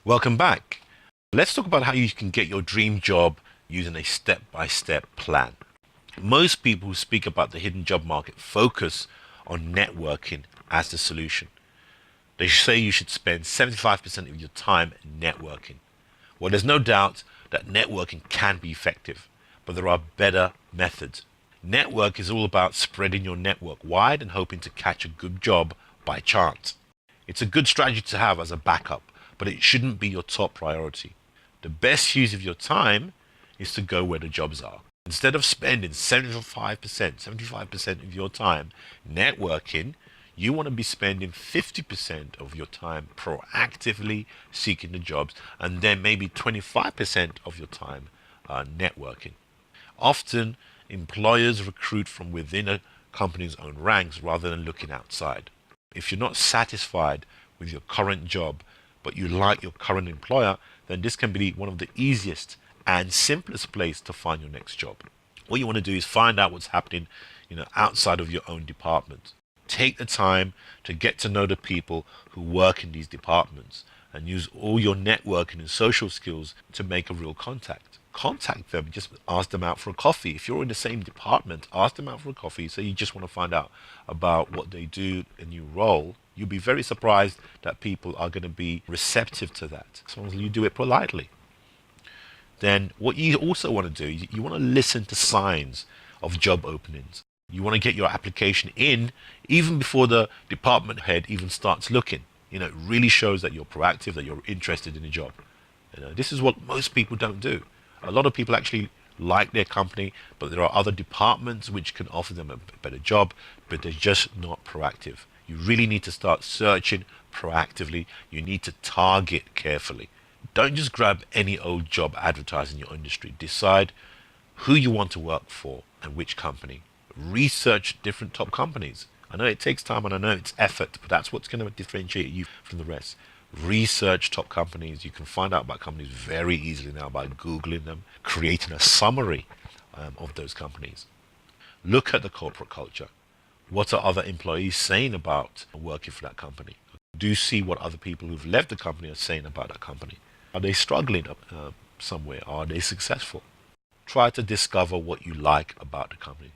Welcome back. Let's talk about how you can get your dream job using a step-by-step plan. Most people who speak about the hidden job market focus on networking as the solution. They say you should spend 75% of your time networking. Well, there's no doubt that networking can be effective, but there are better methods. Network is all about spreading your network wide and hoping to catch a good job by chance. It's a good strategy to have as a backup, but it shouldn't be your top priority. The best use of your time is to go where the jobs are. Instead of spending 75% of your time networking, you want to be spending 50% of your time proactively seeking the jobs, and then maybe 25% of your time networking. Often, employers recruit from within a company's own ranks rather than looking outside. If you're not satisfied with your current job, but you like your current employer, then this can be one of the easiest and simplest place to find your next job. What you want to do is find out what's happening, outside of your own department. Take the time to get to know the people who work in these departments and use all your networking and social skills to make a real contact. Contact them, just ask them out for a coffee. If you're in the same department, ask them out for a coffee. So you just want to find out about what they do in your role. You'll be very surprised that people are going to be receptive to that, as long as you do it politely. Then what you also want to do, you want to listen to signs of job openings. You want to get your application in even before the department head even starts looking. It really shows that you're proactive, that you're interested in the job. This is what most people don't do. A lot of people actually like their company, but there are other departments which can offer them a better job, but they're just not proactive. You really need to start searching proactively. You need to target carefully. Don't just grab any old job advertised in your industry. Decide who you want to work for and which company. Research different top companies. I know it takes time and I know it's effort, but that's what's going to differentiate you from the rest. Research top companies. You can find out about companies very easily now by Googling them, creating a summary of those companies. Look at the corporate culture. What are other employees saying about working for that company? Do see what other people who've left the company are saying about that company. Are they struggling somewhere? Are they successful? Try to discover what you like about the company.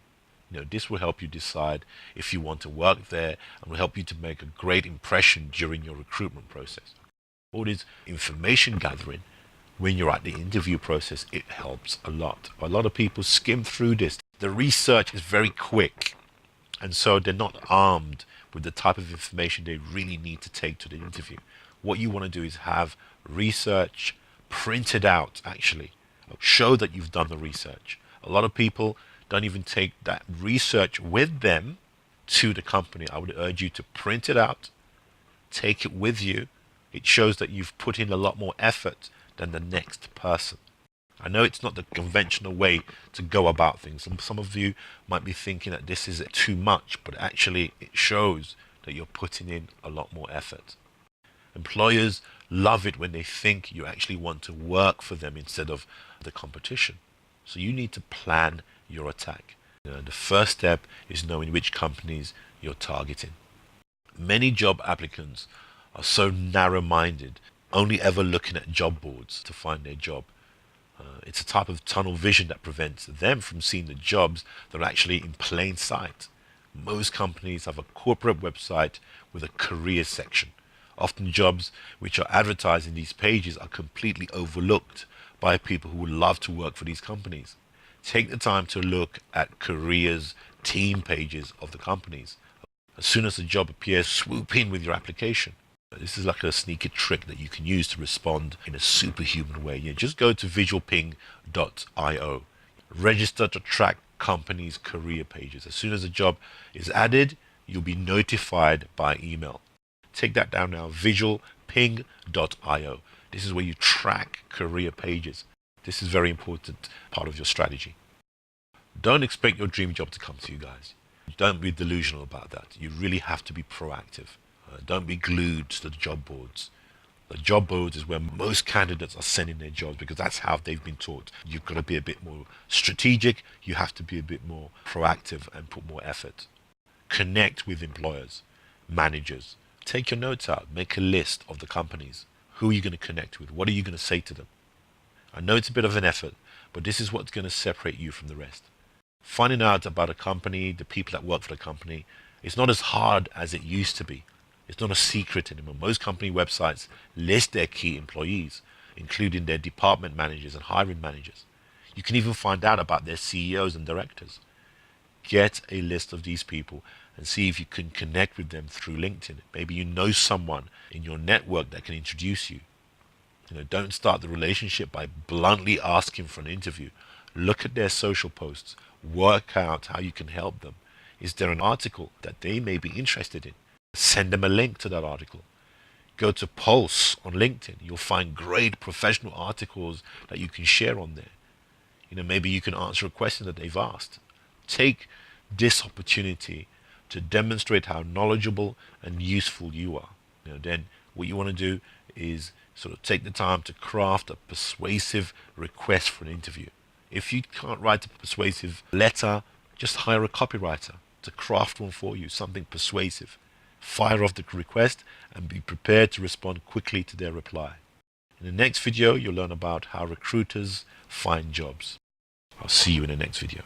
This will help you decide if you want to work there and will help you to make a great impression during your recruitment process. All this information gathering when you're at the interview process, it helps a lot. A lot of people skim through this. The research is very quick, and so they're not armed with the type of information they really need to take to the interview. What you want to do is have research printed out, actually. Show that you've done the research. A lot of people don't even take that research with them to the company. I would urge you to print it out, take it with you. It shows that you've put in a lot more effort than the next person. I know it's not the conventional way to go about things. Some of you might be thinking that this is too much, but actually it shows that you're putting in a lot more effort. Employers love it when they think you actually want to work for them instead of the competition. So you need to plan your attack. The first step is knowing which companies you're targeting. Many job applicants are so narrow-minded, only ever looking at job boards to find their job. It's a type of tunnel vision that prevents them from seeing the jobs that are actually in plain sight. Most companies have a corporate website with a career section. Often jobs which are advertised in these pages are completely overlooked by people who would love to work for these companies. Take the time to look at careers team pages of the companies. As soon as the job appears, swoop in with your application. This is like a sneaky trick that you can use to respond in a superhuman way. Just go to visualping.io. Register to track companies' career pages. As soon as a job is added, you'll be notified by email. Take that down now, visualping.io. This is where you track career pages. This is a very important part of your strategy. Don't expect your dream job to come to you, guys. Don't be delusional about that. You really have to be proactive. Don't be glued to the job boards. The job boards is where most candidates are sending their jobs because that's how they've been taught. You've got to be a bit more strategic. You have to be a bit more proactive and put more effort. Connect with employers, managers. Take your notes out. Make a list of the companies. Who are you going to connect with? What are you going to say to them? I know it's a bit of an effort, but this is what's going to separate you from the rest. Finding out about a company, the people that work for the company, it's not as hard as it used to be. It's not a secret anymore. Most company websites list their key employees, including their department managers and hiring managers. You can even find out about their CEOs and directors. Get a list of these people and see if you can connect with them through LinkedIn. Maybe you know someone in your network that can introduce you. Don't start the relationship by bluntly asking for an interview. Look at their social posts. Work out how you can help them. Is there an article that they may be interested in? Send them a link to that article. Go to Pulse on LinkedIn. You'll find great professional articles that you can share on there. Maybe you can answer a question that they've asked. Take this opportunity to demonstrate how knowledgeable and useful you are. Then what you want to do is sort of take the time to craft a persuasive request for an interview. If you can't write a persuasive letter, just hire a copywriter to craft one for you, something persuasive. Fire off the request and be prepared to respond quickly to their reply. In the next video, you'll learn about how recruiters find jobs. I'll see you in the next video.